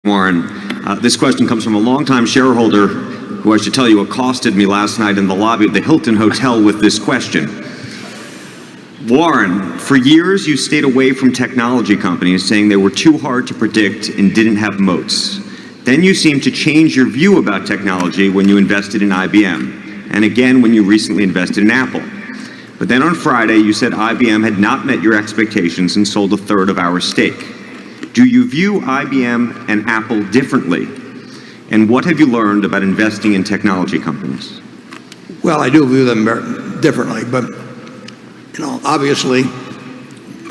Warren, this question comes from a longtime shareholder who, I should tell you, accosted me last night in the lobby of the Hilton Hotel with this question. Warren, for years you stayed away from technology companies, saying they were too hard to predict and didn't have moats. Then you seemed to change your view about technology when you invested in IBM, and again when you recently invested in Apple. But then on Friday you said IBM had not met your expectations and sold a third of our stake. Do you view IBM and Apple differently? And what have you learned about investing in technology companies? Well, I do view them differently, but obviously,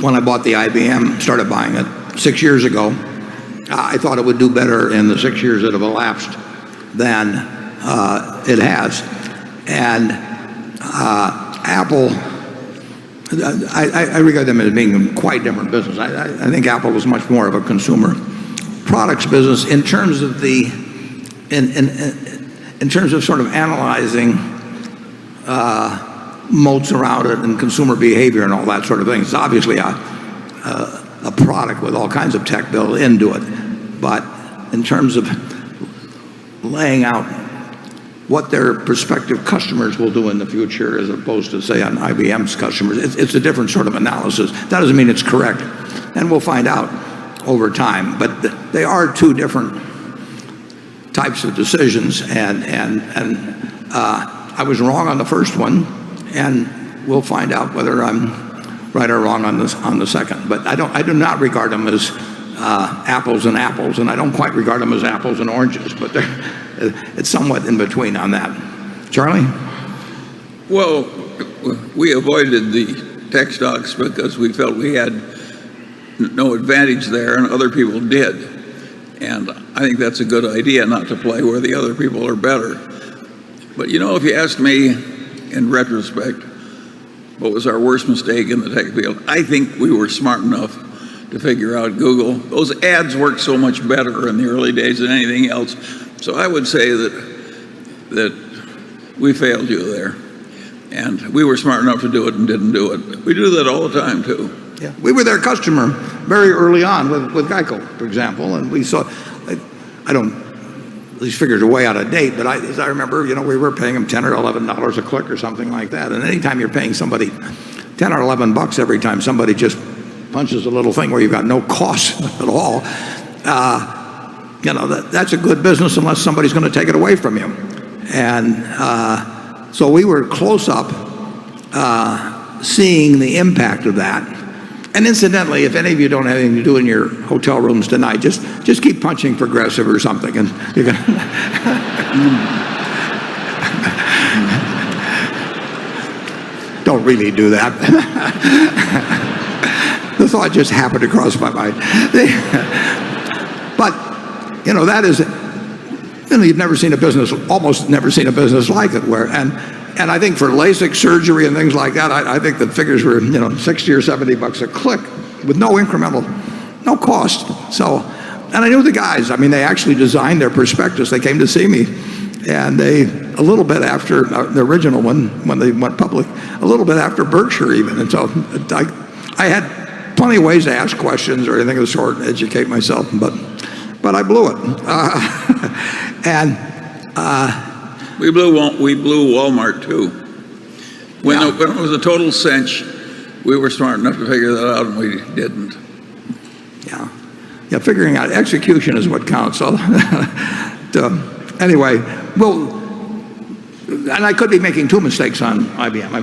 when I bought the IBM, started buying it 6 years ago, I thought it would do better in the 6 years that have elapsed than it has. And Apple, I regard them as being quite different business. I think Apple was much more of a consumer products business in terms of in terms of sort of analyzing moats around it and consumer behavior and all that sort of thing. It's obviously a product with all kinds of tech built into it, but in terms of laying out what their prospective customers will do in the future as opposed to, say, on IBM's customers, it's a different sort of analysis. That doesn't mean it's correct, and we'll find out over time, but they are two different types of decisions, and I was wrong on the first one, and we'll find out whether I'm right or wrong on the second. But I do not regard them as apples and apples, and I don't quite regard them as apples and oranges, but it's somewhat in between on that. Charlie? Well, we avoided the tech stocks because we felt we had no advantage there and other people did. And I think that's a good idea, not to play where the other people are better. But if you asked me in retrospect what was our worst mistake in the tech field, I think we were smart enough to figure out Google. Those ads worked so much better in the early days than anything else. So I would say that we failed you there. And we were smart enough to do it and didn't do it. We do that all the time, too. Yeah, we were their customer very early on with Geico, for example, and we saw, these figures are way out of date, but as I remember, we were paying them $10 or $11 a click or something like that. And anytime you're paying somebody $10 or $11 every time somebody just punches a little thing where you've got no cost at all, that's a good business unless somebody's going to take it away from you. And so we were close up seeing the impact of that. And incidentally, if any of you don't have anything to do in your hotel rooms tonight, just keep punching Progressive or something, and you're gonna don't really do that. The thought just happened to cross my mind. But that is, you've never seen a business, almost never seen a business like it, where and I think for LASIK surgery and things like that, I think the figures were, $60 or $70 a click with no incremental, no cost. So, and I knew the guys. They actually designed their prospectus. They came to see me, and a little bit after the original one, when they went public, a little bit after Berkshire even. And so I had plenty of ways to ask questions or anything of the sort and educate myself, but I blew it. We blew Walmart too. When it was a total cinch, we were smart enough to figure that out, and we didn't. Yeah. Figuring out execution is what counts. So, anyway, and I could be making two mistakes on IBM.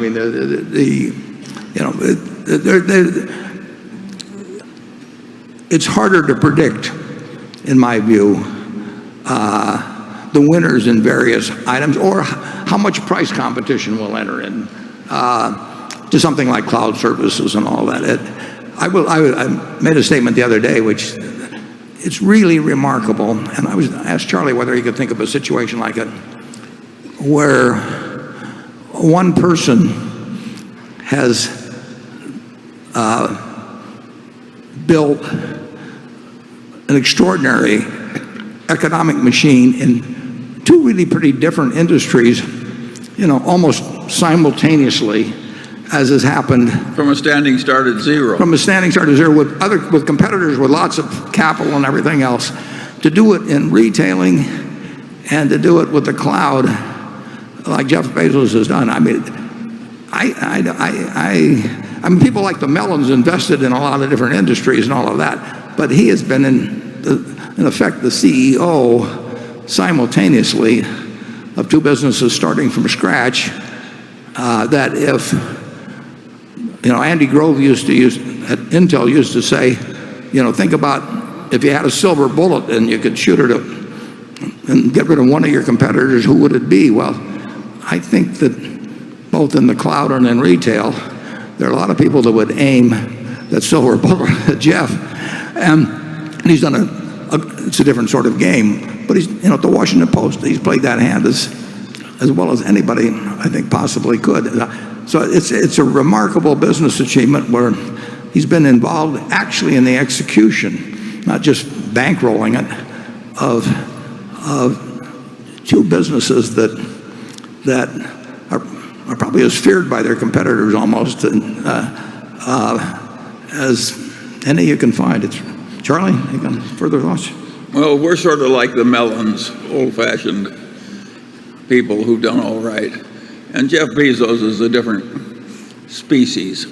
It's harder to predict, in my view, the winners in various items, or how much price competition will enter in to something like cloud services and all that. I made a statement the other day, which it's really remarkable, and I asked Charlie whether he could think of a situation like it, where one person has built an extraordinary economic machine in two really pretty different industries, almost simultaneously, as has happened. From a standing start at zero. From a standing start at zero with competitors with lots of capital and everything else. to do it in retailing and to do it with the cloud like Jeff Bezos has done. I mean, I mean, people like the Mellons invested in a lot of different industries and all of that, but he has been in effect the CEO simultaneously of two businesses starting from scratch. That if, Andy Grove at Intel used to say, think about if you had a silver bullet and you could shoot it and get rid of one of your competitors, who would it be? Well, I think that both in the cloud and in retail, there are a lot of people that would aim that silver bullet at Jeff. And he's done it's a different sort of game. But he's, at the Washington Post, he's played that hand as well as anybody, I think, possibly could. So it's a remarkable business achievement where he's been involved actually in the execution, not just bankrolling it, of two businesses that are probably as feared by their competitors almost as any you can find. Charlie, you got further thoughts? Well, we're sort of like the Mellons, old-fashioned people who've done all right. And Jeff Bezos is a different species.